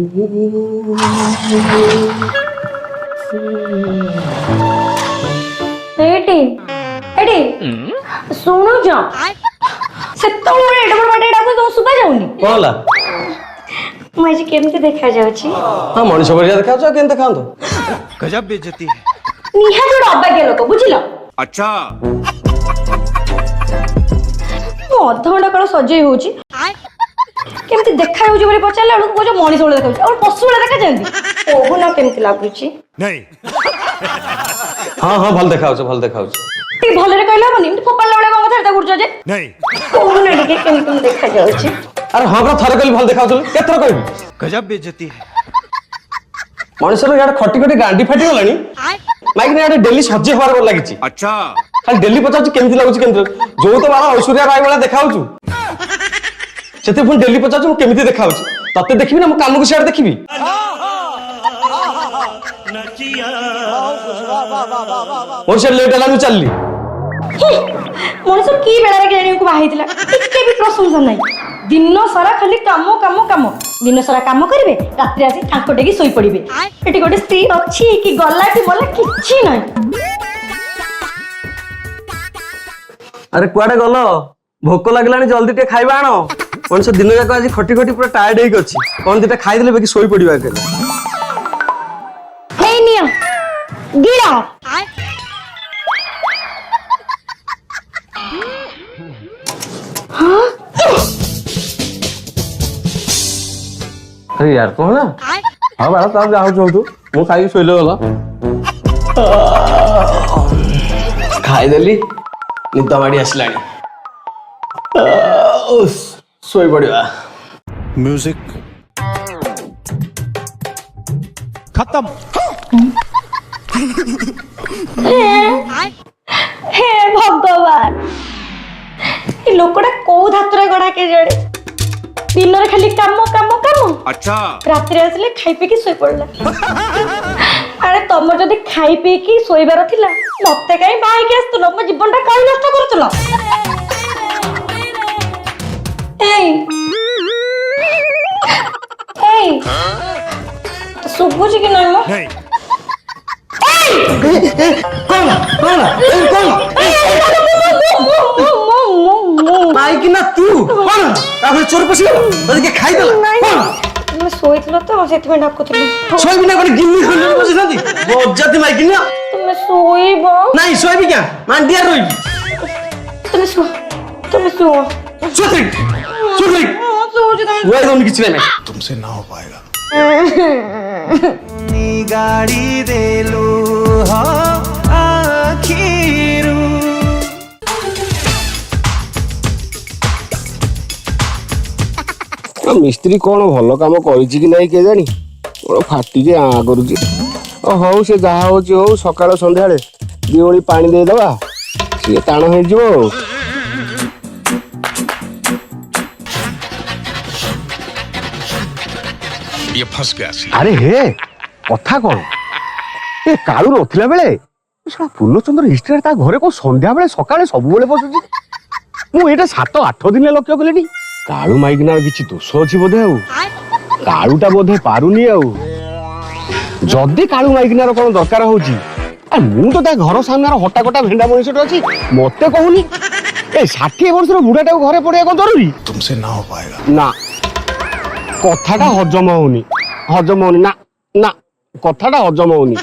Eighty eighty सुनो जा सेतोळे एडबड बाटे डाको तो सुबा जाउनी कोला मुझे केमते देखा जाउची हां मनुष्य बरिया देखा जाउ केन देखा तो गजब बेइज्जती है निहा जोड़ अब्बा के लोक बुझिलो अच्छा मो अधा घंटा काल सजई होची केमते देखा होची बोली पचारला लोक को जो मनुष्य बोले देखा और पशु बोले देखा जांदी ओहो ना केमते लागुची नहीं हां हां भल देखा भल देखा ती भलरे कहला बनी फोपाला वाला को कथा गुरजो जे नहीं ओहो ना के केमते देखा जाउची अरे हां बरा थरे कहली भल देखा केथर कहबी गजब बेइज्जती है मनुष्य यार खटी खटी गांडी फाटी गलानी माइक ने यार डेली सज्जे होबार बोल लागिची अच्छा खाली डेली पचाच केमती लागुची केमती जो तो बाबा ऐश्वर्या राय वाला देखाउछु सेते पुन डेली पचाच मु केमती देखाउछु तते देखिबी ना मु काम को शेयर देखिबी और से लेट हला मु चलली मनुष्य की बेला के जानी को बाहितला टिके भी प्रशंसा नहीं दिन सारा खाली काम काम काम दिन सारा काम करिवे रात्रि आसी ठाको टेकी सोई पड़िबे एटी गोटे स्त्री अछि कि गल्ला कि बोला किछि नहीं अरे कुआडे गलो भोक लागलानी जल्दी टे खाइबा आनो मनुष्य दिन जाक आज खटी खटी पूरा टायर्ड हेक अछि कोन दिटा खाइ देले बेकी सोई पड़िबा के हे निया गिरा हां अरे यार कौन ना हाँ बारा तब जाओ जो तू मु खाई सोइले गला खाई देली निद माडी आसलानी सोई पड़िया म्यूजिक खत्म हे भगवान ए लोकड़ा को धातुरा गड़ा के जड़े दिन रे खाली काम काम काम अच्छा रात्रि आसले खाई पी की सोई पड़ला अरे तुम जदी खाई पी की सोईबार थिला मते काई बाई के आस्तलो मो जीवनटा काई नष्ट करतलो एई एई तो सुबुजी कि नहीं मो नहीं कौन माइक ना तू कौन आगे चोर पसी तोरी के खाई देला कौन मैं सोईतलो तो सेति में डाकुतली सोई बिना कोन गिन्नी खोल पसी नदी बज्जाती माइक ना तुम सोईबो नहीं सोई भी क्या मान दिया रोई तुम सो सोत्री सोत्री सोच तुम वो एकदम किछ नहीं तुमसे ना हो पाएगा गाड़ी देलू हो आखिरू मिस्त्री कौन भल कम कि नहीं के जानी कौन फाटी के आँ करुची हौ से जहाँ हो सकाल संध्या दी ओली पानी देदबा सी टाण हो ये फंस गया अरे हे कथा कौन ए कालू नथिला बेले साला पूर्णचंद्र हिस्ट्री ता घरे को संध्या बेले सकाळे सब बेले बसुची मु एटा 7-8 दिन लक्ष्य कलेनी कालू माइकना किछि दोष अछि बोधे आउ कालूटा बोधे पारुनी आउ जदी कालू माइकनार कोन दरकार होची आ मु तो ता घर सामनार हटा कटा भेंडा मनिसट अछि मते कहूनी ए 60 वर्षर बुढाटा घरे पड़े कोन जरूरी तुमसे ना हो पाएगा ना कथाटा हजम होनी ना ना कथाटा हजम होनी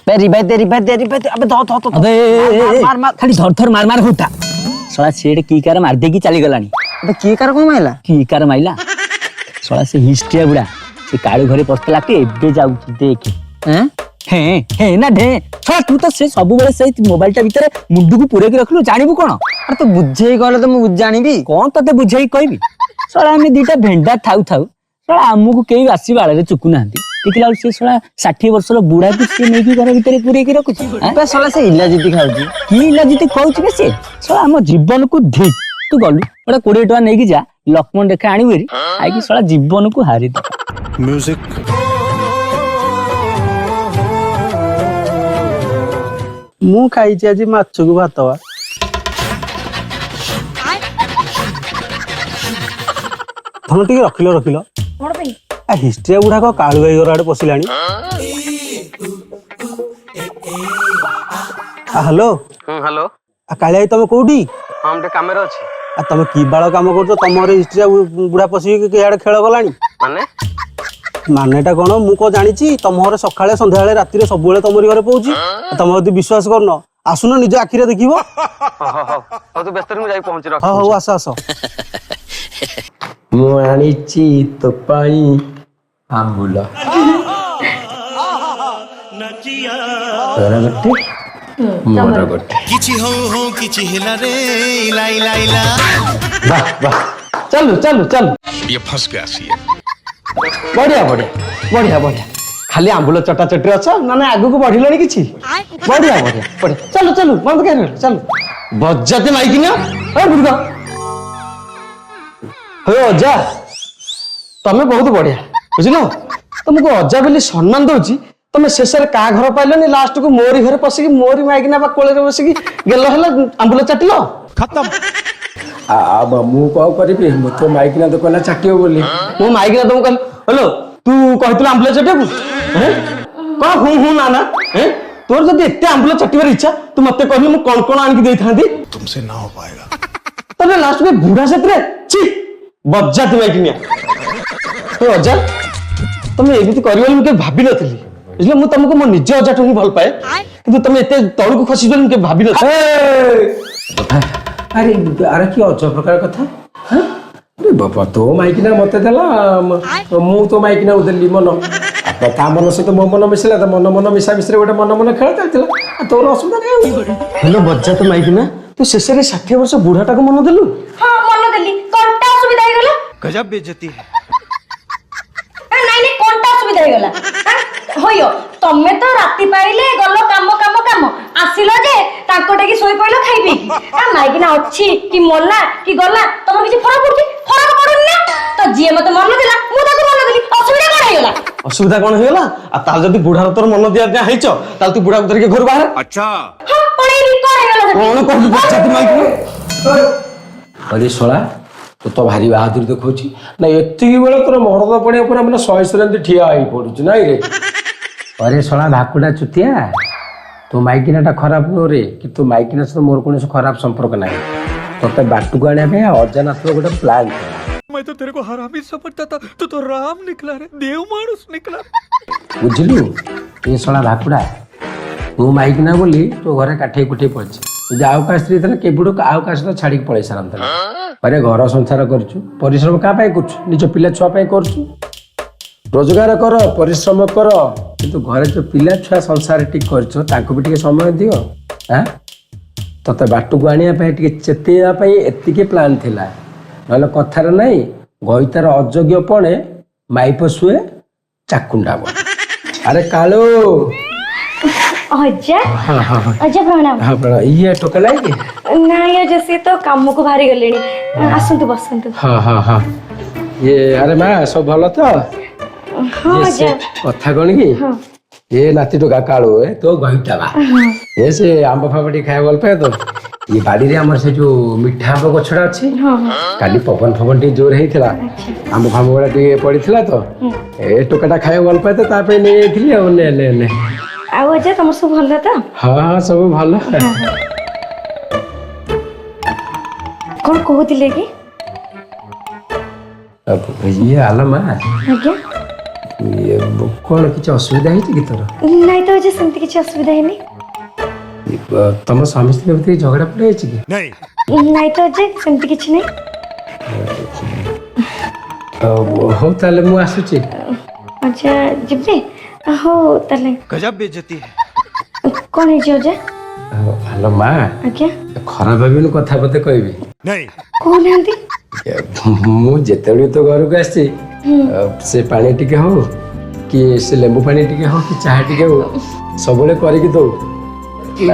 तेरी बात अबे धो अबे मार खाली धर मार होता साला सेड की कार मार दे की चली गलानी अबे की कर को माइला की कार माइला साला से हिस्ट्री बुडा से काळू घरे पस्तला के एबे जाउ देख हैं ना ढे साला तू तो से सब बेले से मोबाइल टा भीतर मुंडू को पुरे के रखलु जानिबु कोन अरे तो बुझेई गले तो मु जानिबी कोन तते बुझेई कहबी साला हमें दीटा भेंडा थाउ साला हमु को केई आसी बाळे चुकु नांती देखला से साला 60 वर्षर बुढा को से नेकी घर भीतर पुरे के रखुची अबे साला से इलाजीती खाउची की इलाजीती खाउची के से साला हम जीवन को धी तू गलु ओडा 20 टका नेकी जा लक्ष्मण रेखा आनिबेरी आइ कि साला जीवन को हारि दे म्यूजिक मु खाई आज माछ को भात ଧନ ଟିକେ ରଖିଲ ରଖିଲ କଣ ପାଇଁ? ଆ ହିଷ୍ଟ୍ରିଆ ଗୁଡାକ କାଳୁ ଭାଇ ଘର ଆଡେ ପଶିଲାଣି। Hello hello. କାଳିଆ ଭାଇ ତମେ କୋଉଠି? ହଁ ଟିକେ କାମରେ ଅଛି। ତମେ କି ବାଳ କାମ କରୁଛ? ତମର ହିଷ୍ଟ୍ରିଆ ବୁଢା ପଶିକି ଇଆଡେ ଖେଳ ଗଲାଣି। ମାନେଟା କଣ ମୁଁ କଣ ଜାଣିଛି? ତମ ଘରେ ସକାଳେ ସନ୍ଧ୍ୟାବେଳେ ରାତିରେ ସବୁବେଳେ ତମରି ଘରେ ପଉଛି। ତମେ ଯଦି ବିଶ୍ୱାସ କରୁନ ଆସୁନ ନିଜ ଆଖିରେ ଦେଖିବ। ତୁ ବ୍ୟସ୍ତ ମୁଁ ଯାଇ ପହଞ୍ଚି ରଖ। ହଉ ଆସ ଆସ। ମୁଁ ଆଣିଛି ତୋ ପାଇଁ ଆମ୍ବୁଲ। ତୋର ଗୋଟେ ମୋର ଗୋଟେ। କିଛି ହଉ ହଉ କିଛି ହେଲା ରେ ଇଲା ଇଲା ଇଲା। ବାহ ବାହ ଚାଲୁ ଚାଲୁ ଚାଲୁ। ये फंस गया सी है। ବଢିଆ ବଢିଆ ବଢିଆ ବଢିଆ। ଖାଲି ଆମ୍ବୁଲ ଚଟା ଚଟିରେ ଅଛ ନା ଆଗକୁ ବଢିଲଣି କିଛି? ବଢିଆ ବଢିଆ ବଢିଆ ଚାଲୁ ଚାଲୁ ବନ୍ଦ କାହିଁ ରହିଲ ଚାଲୁ। ବଜାତେ ମାଇକି ନା ବୁଢା ହେ ଅଜା ତମେ ବହୁତ ବଢିଆ ବୁଝିଲ। ତମକୁ ଅଜା ବୋଲି ସମ୍ମାନ ଦଉଛି। ତମେ ଶେଷରେ କାହା ଘର ପାଇଲନି ଲାଷ୍ଟକୁ ମୋରି ଘରେ ପଶିକି ମୋରି ମାଇକିନା ବା କୋଳରେ ବସିକି ଗେଲ ହେଲା ଆମ୍ବୁଲ ଚାଟିଲ। ମୁଁ କଣ କରିବି? ମୁଁ ତ ମାଇକିନା ତ କହିଲା ଚାଟିବ ବୋଲି। ମୁଁ ମାଇକିନା ତମକୁ କହିଲି ହଲୋ ତୁ କହିଥିଲୁ ଆମ୍ବୁଲ ଚାଟିବାକୁ କଣ ହୁଁ ହୁଁ ନା ନା। ତୋର ଯଦି ଏତେ ଆମ୍ବୁଲ ଚାଟିବାର ଇଚ୍ଛା ତୁ ମତେ କହିଲି ମୁଁ କଣ କଣ ଆଣିକି ଦେଇଥାନ୍ତି। तुमसे ना हो पाएगा। ତମେ ଲାଷ୍ଟକୁ ବୁଢା ସେଥିରେ ଛି ବଜାତି ମାଇକିନିଆ। ଅଜା ତମେ ଏମିତି କରିବ ବୋଲି ମୁଁ କେବେ ଭାବିନଥିଲି ବୁଝିଲ। ମୁଁ ତମକୁ ମୋ ନିଜ ଅଜାଠୁ ହିଁ ଭଲ ପାଏ କିନ୍ତୁ ତମେ ଏତେ ତଳକୁ ଖସିଯିବ ମୁଁ କେବେ ଭାବିନଥିଲି। ଆରେ ଆରେ କି ଅଜବ ପ୍ରକାର କଥା। ଆରେ ବାବା ତୋ ମାଇକିନା ମତେ ଦେଲା ମୁଁ ତୋ ମାଇକିନା ଦେଲି ମନ। ତା ମନ ସହିତ ମୋ ମନ ମିଶିଲା ତ ମନ ମନ ମିଶା ମିଶିରେ ଗୋଟେ ମନ ମନ ଖେଳ ଚାଲିଥିଲା। ତୋର ଅସୁବିଧା କାହିଁ? ହେଲୋ ବଜାତ ମାଇକିନା ତୁ ଶେଷରେ 60 ବର୍ଷ ବୁଢାଟାକୁ ମନ ଦେଲୁ। ହଁ ମନ ଦେଲି। କଣଟା ଅସୁବିଧା ହେଇଗଲା? गजब बेइज्जती है। ନାଇଁ ନାଇଁ କଣଟା ଅସୁବିଧା ହେଇଗଲା? ହଇଓ ତମେ ତ ରାତି ପାଇଲେ ଗଲ କାମ କାମ କାମ ଆସିଲ ଯେ ତାଙ୍କ ଟେକି ଶୋଇ ପଇଲ ଖାଇ ପିଇକି। ମାଇକିନା ଅଛି କି ମଲା କି ଗଲା ତମର କିଛି ଫରକ ପଡୁଛି? ଫରକ ପଡୁନି ନା। ତ ଯିଏ ମତେ ମନ ଦେଲା ମୁଁ ତାକୁ ମନ ଦେଲି। ଅସୁବିଧା କଣ ହେଇଗଲା? ଅସୁବିଧା କଣ ହେଇଗଲା? ଆଉ ତାହେଲେ ଯଦି ବୁଢାର ତୋର ମନ ଦିଆ ହେଇଛ ତାହେଲେ ତୁ ବୁଢାକୁ ଧରିକି ଘରୁ ବାହାରେ। अच्छा ହଁ ପଳେଇବି। କଣ ହେଇଗଲା? କଣ କରୁଛୁ ବଜାତି ମାଇକିନା? ଅରେ ଶଳା ତୁ ତ ଭାରି ବାହାଦୁରୀ ଦେଖଉଛି ନା। ଏତିକି ବେଳେ ତୋର ମରଦ ପଡିଆ ପୁରା ମାନେ 100 ଏମିତି ଠିଆ ହେଇ ପଡୁଛି ନାଇଁ ରେ? ଅରେ ଶଳା ଭାକୁଡା ଚୁତିଆ ତୋ ମାଇକିନାଟା ଖରାପ ନୁହଁ ରେ। କିନ୍ତୁ ମାଇକିନା ସହିତ ମୋର କୌଣସି ଖରାପ ସମ୍ପର୍କ ନାହିଁ। ତତେ ବାଟକୁ ଆଣିବା ପାଇଁ ଅଜାନାଥର ଗୋଟେ ପ୍ଲାନ୍ ଥିଲା। मैं तो तेरे को हरामी समझता था तू तो राम निकला रे देव मानुस निकला। ବୁଝିଲୁ ଏ ଶଳା ଭାକୁଡା ତୁ ମାଇକିନା ବୋଲି ତୋ ଘରେ କାଠେଇ କୁଠେଇ ପଡିଛି। ଯଦି ଆଉ କାହା ସ୍ତ୍ରୀ ଥିଲା କେବେଠୁ ଆଉ କାହା ସହିତ ଛାଡିକି ପଳେଇ ସାରନ୍ତାନି। ଘରେ ଘର ସଂସାର କରୁଛୁ ପରିଶ୍ରମ କାହା ପାଇଁ କରୁଛୁ? ନିଜ ପିଲା ଛୁଆ ପାଇଁ କରୁଛୁ। ରୋଜଗାର କର ପରିଶ୍ରମ କର କିନ୍ତୁ ଘରେ ଯୋଉ ପିଲା ଛୁଆ ସଂସାର ଟିକେ କରିଛ ତାଙ୍କୁ ବି ଟିକେ ସମୟ ଦିଅ। ତତେ ବାଟକୁ ଆଣିବା ପାଇଁ ଟିକେ ଚେତେଇବା ପାଇଁ ଏତିକି ପ୍ଲାନ୍ ଥିଲା। ନହେଲେ କଥାରେ ନାହିଁ ଗଇତାର ଅଯୋଗ୍ୟ ପଣେ ମାଇପ ଶୁଏ ଚାକୁଣ୍ଡା ବଳେ। ଆରେ କାଳୁ ଅଜା ଅଜା ପ୍ରଣାମ। ଇଏ ଟୋକା ଲାଗି ନାଇଁ ଅଜା ସିଏ ତ କାମକୁ ବାହାରି ଗଲେଣି। ଆସନ୍ତୁ ବସନ୍ତୁ। ଇଏ ଆରେ ମା ସବୁ ଭଲ ତ? ହଁ ଅଜା। କଥା କଣ କି ଏ ନାତି ଟୋକା କାଳୁ ତୋ ଗଇଟା ବା ଏ ସେ ଆମ୍ବ ଫାମ୍ବ ଟିକେ ଖାଇବା ଭଲ ପାଏ ତ। ଏ ବାଡିରେ ଆମର ସେ ଯୋଉ ମିଠା ଆମ୍ବ ଗଛଟା ଅଛି କାଲି ପବନ ଫବନ ଟିକେ ଜୋର ହେଇଥିଲା ଆମ୍ବ ଫାମ୍ବ ଗୁଡା ଟିକେ ପଡିଥିଲା ତ ଏ ଟୋକାଟା ଖାଇବା ଭଲ ପାଏ ତ ତା ପାଇଁ ନେଇ ଯାଇଥିଲି ଆଉ। ନେ ନେ ନେ। ଆଉ ଅଜା ତମର ସବୁ ଭଲ ତ? ହଁ ସବୁ ଭଲ। କଣ କହୁଥିଲେ କି? ଇଏ ଆଲ ମା ଆଜ୍ଞା କଣ କିଛି ଅସୁବିଧା ହେଇଛି କି ତୋର? ନାଇଁ ତ ଅଜା ସେମିତି କିଛି ଅସୁବିଧା ହେଇନି। ତମ ସ୍ୱାମୀ ସ୍ତ୍ରୀ ଭିତରେ ଝଗଡା ପଡି ଯାଇଛି କି? नहीं ନାଇଁ ତ ଅଜା ସେମିତି କିଛି ନାହିଁ। ହଉ ତାହେଲେ ମୁଁ ଆସୁଛି। ଅଜା ଯିବେ? ହଉ ତାହେଲେ। गजब बेइज्जती है। କଣ ହେଇଛି ଅଜା? ଆଲୋ ମା ଆଜ୍ଞା ଖରାପ ଭାବିନୁ କଥା ପତେ କହିବି। नहीं କହୁନାହାନ୍ତି। ମୁଁ ଯେତେବେଳେ ତୋ ଘରକୁ ଆସିଛି ସେ ପାଣି ଟିକେ ହଉ କି ସେ ଲେମ୍ବୁ ପାଣି ଟିକେ ହଉ କି ଚାହା ଟିକେ ହଉ ସବୁବେଳେ କରିକି ଦଉ।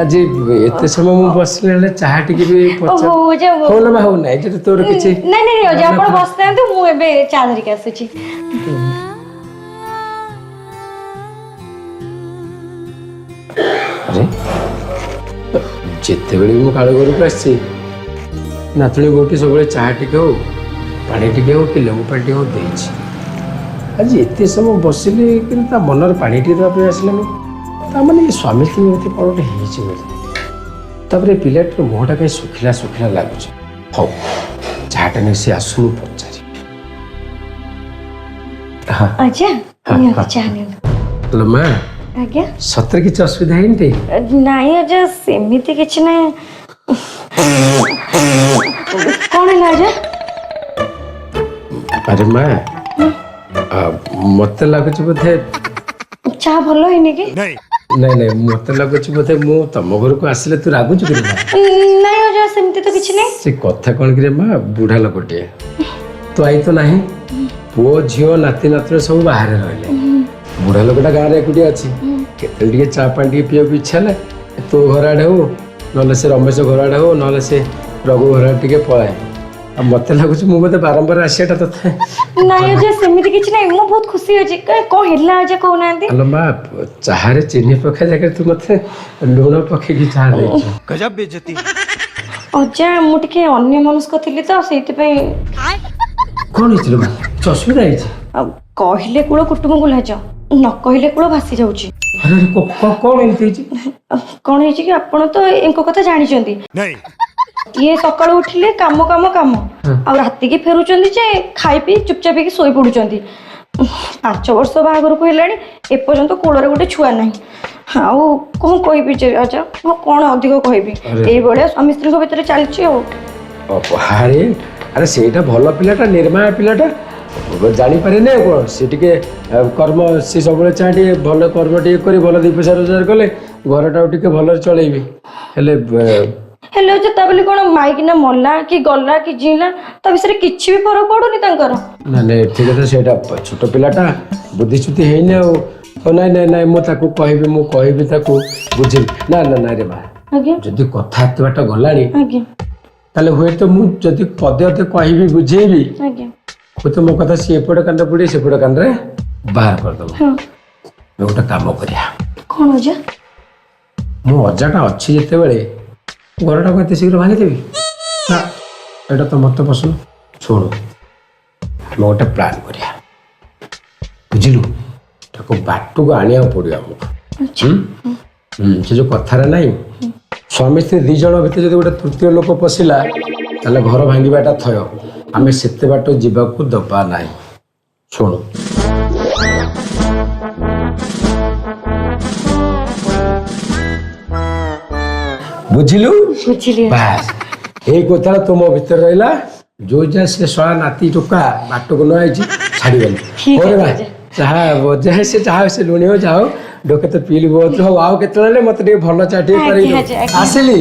ଆଜି ଏତେ ସମୟ ମୁଁ ବସିଲେ ହେଲେ ଚାହା ଟିକେ ବି ହଉ ଅଜା ହଉ ନା ହଉ ନାହିଁ ଯଦି ତୋର କିଛି ନାଇଁ ନାଇଁ ଅଜା ଆପଣ ବସିଥାନ୍ତୁ ମୁଁ ଏବେ ଚା ଧରିକି ଆସୁଛି। ଆରେ ଯେତେବେଳେ ମୁଁ କାଳୁ ଘରକୁ ଆସିଛି ନାତୁଣୀ ବୋଉଟି ସବୁବେଳେ ଚାହା ଟିକେ ହଉ ପାଣି ଟିକେ ହଉ କି ଲେମ୍ବୁ ପାଣି ଟିକେ ହଉ ଦେଇଛି। ଆଜି ଏତେ ସମୟ ବସିଲି କିନ୍ତୁ ତା ମନରେ ପାଣି ଟିକେ ଦେବା ପାଇଁ ଆସିଲାନି। ତାମାନେ ଏ ସ୍ୱାମୀ ସ୍ତ୍ରୀ ଏମିତି କ'ଣ ଗୋଟେ ହେଇଛି ବୋଲି। ତାପରେ ପିଲାଟିର ମୁହଁଟା କାହିଁ ଶୁଖିଲା ଶୁଖିଲା ଲାଗୁଛି। ହଉ ଚାହାଟା ନେଇ ସେ ଆସୁ ମୁଁ ପଚାରି। ଆଜ୍ଞା ନିଅନ୍ତୁ ଚାହା ନିଅନ୍ତୁ। ହ୍ୟାଲୋ ମା, ଆଜ୍ଞା ସତରେ କିଛି ଅସୁବିଧା ହେଇନି ଟି? ନାଇଁ ଆଜ୍ଞା ସେମିତି କିଛି ନାହିଁ। କଣ ହେଲା ଆଜ୍ଞା? ଆରେ ମା, ମତେ ଲାଗୁଛି ବୋଧେ ଚାହା ଭଲ ହେଇନି କି? ନାଇଁ ନାଇଁ ମତେ ଲାଗୁଛି ବୋଧେ ମୁଁ ତମ ଘରକୁ ଆସିଲେ ତୁ ରାଗୁଛୁ କି ମା? ନାଇଁ ଆଜ୍ଞା ସେମିତି ତ କିଛି ନାହିଁ। ସେ କଥା କ'ଣ କିରେ ମା, ବୁଢା ଲୋକଟିଏ ତୁ ଆଇ ତ ନାହିଁ, ପୁଅ ଝିଅ ନାତି ନାତୁଣୀ ସବୁ ବାହାରେ ରହିଲେ, ବୁଢା ଲୋକଟା ଗାଁରେ ଏକୁଟିଆ ଅଛି। କେତେବେଳେ ଟିକେ ଚା ପାଣି ଟିକେ ପିଇବାକୁ ଇଚ୍ଛା ହେଲେ ତୋ ଘର ଆଡେ ହଉ ନହେଲେ ସେ ରମେଶ ଘର ଆଡେ ହଉ ନହେଲେ ସେ ରଘୁ ଘର ଆଡେ ଟିକେ ପଳାଏ। ଆଉ ମତେ ଲାଗୁଛି ମୁଁ ବୋଧେ ବାରମ୍ବାର ଆସିବାଟା ତତେ। ନାଇଁ ଆଜ୍ଞା ସେମିତି କିଛି ନାହିଁ, ମୁଁ ବହୁତ ଖୁସି ଅଛି। କଣ ହେଲା ଆଜ୍ଞା କହୁନାହାନ୍ତି? ଆଲୋ ମା, ଚାହାରେ ଚିନି ପକେଇବା ଜାଗାରେ ତୁ ମତେ ଲୁଣ ପକେଇକି ଚାହା ଦେଇଛୁ। गजब बेइज्जती। ଅଜା ମୁଁ ଟିକେ ଅନ୍ୟ ମନସ୍କ ଥିଲି ତ ସେଇଥିପାଇଁ। କ'ଣ ହେଇছিল ମା, କିଛି ଅସୁବିଧା ହେଇଛି? ଆଉ କହିଲେ କୂଳ କୁଟୁମ୍ବକୁ ଲାଜ, ନ କହିଲେ କୂଳ ଭାସି ଯାଉଛି। ଆରେ କ'ଣ ଏମିତି ହେଇଛି? କଣ ହେଇଛି କି ଆପଣ ତ ଏଙ୍କ କଥା ଜାଣିଛନ୍ତି। नहीं ଇଏ ସକାଳୁ ଉଠିଲେ କାମ କାମ କାମ, ଆଉ ରାତିକି ଫେରୁଛନ୍ତି ଯେ ଖାଇ ପିଇ ଚୁପଚାପ ହେଇକି ଶୋଇ ପଡୁଛନ୍ତି। 5 ବର୍ଷ ବାହାଘରକୁ ହେଲାଣି ଏପର୍ଯ୍ୟନ୍ତ କୋଳରେ ଗୋଟେ ଛୁଆ ନାହିଁ। ଆଉ କଣ କହିବି ଯେ ଅଜା, ମୁଁ କଣ ଅଧିକ କହିବି? ଏଇଭଳିଆ ସ୍ୱାମୀ ସ୍ତ୍ରୀଙ୍କ ଭିତରେ ଚାଲିଛି ଆଉ। ଆରେ ଆରେ ସେଇଟା ଭଲ ପିଲାଟା, ନିର୍ମାୟ ପିଲାଟା, ଜାଣିପାରେନି ଆଉ କ'ଣ। ସେ ଟିକେ କର୍ମ, ସେ ସବୁବେଳେ ଚାହେଁ ଟିକେ ଭଲ କର୍ମ ଟିକେ କରି ଭଲ 2 ପଇସା ରୋଜଗାର କଲେ ଘରଟାକୁ ଟିକେ ଭଲରେ ଚଳେଇବି। ହେଲେ ହେଲେ ଅଜା ତା ବୋଲି କଣ ମାଇକିନା ମଲା କି ଗଲା କି ଜିଇଲା ତା ବିଷୟରେ କିଛି ବି ଫରକ ପଡୁନି ତାଙ୍କର? ନାଇଁ ଠିକ ଅଛି, ସେଇଟା ଛୋଟ ପିଲାଟା ବୁଦ୍ଧିଚ୍ୟୁତି ହେଇନି ଆଉ। ନାଇଁ ନାଇଁ ନାଇଁ ମୁଁ ତାକୁ କହିବି, ମୁଁ କହିବି ତାକୁ ବୁଝିବି। ନା ନା ନାଇଁ ରେ ମା, ଆଜ୍ଞା ଯଦି କଥା ଏତେ ବାଟ ଗଲାଣି ଆଜ୍ଞା ତାହେଲେ ହୁଏତ ମୁଁ ଯଦି ପଦେ ଅଧେ କହିବି ବୁଝେଇବି, ଆଜ୍ଞା ହୁଏତ ମୋ କଥା ସିଏ ଏପଟେ କାନରେ ପୁଡ଼ି ସେପଟେ କାନରେ ବାହାର କରିଦେବ। ହଁ ଗୋଟେ କାମ କରିବା, କଣ ଅଜା? ମୁଁ ଅଜାଟା ଅଛି ଯେତେବେଳେ ଘରଟାକୁ ଏତେ ଶୀଘ୍ର ଭାଙ୍ଗିଦେବି ନା? ଏଇଟା ତ ମତେ ପସନ୍ଦ। ଶୁଣୁ, ଆମେ ଗୋଟେ ପ୍ଲାନ୍ କରିବା, ବୁଝିଲୁ? ତାକୁ ବାଟକୁ ଆଣିବାକୁ ପଡ଼ିବ ଆମକୁ। ସେ ଯୋଉ କଥାରେ ନାହିଁ, ସ୍ୱାମୀ ସ୍ତ୍ରୀ 2 ଜଣ ଭିତରେ ଯଦି ଗୋଟେ ତୃତୀୟ ଲୋକ ପଶିଲା ତାହେଲେ ଘର ଭାଙ୍ଗିବାଟା ଥୟ। ଆମେ ସେତେ ବାଟ ଯିବାକୁ ଦେବା ନାହିଁ। ଶୁଣୁ, ବୁଝିଲୁ? ବୁଝିଲି। ବାସ୍, ଏଇ କଥାଟା ତୁମ ଭିତରେ ରହିଲା। ଯୋଉ ଯା ସେ ଶଳା ନାତି ଟୋକା ବାଟକୁ ନ ଆଇଛି ଛାଡ଼ିବନି। ଚାହା ବଜା ସେ ଚାହା ସେ ଲୁଣି ହଉ ଯାଉ ଡୋକେ ତ ପିଇଲି ବହୁତ ହଉ। ଆଉ କେତେବେଳେ ମତେ ଟିକେ ଭଲ ଚା ଟିକେ କରିକି ଆସିଲି।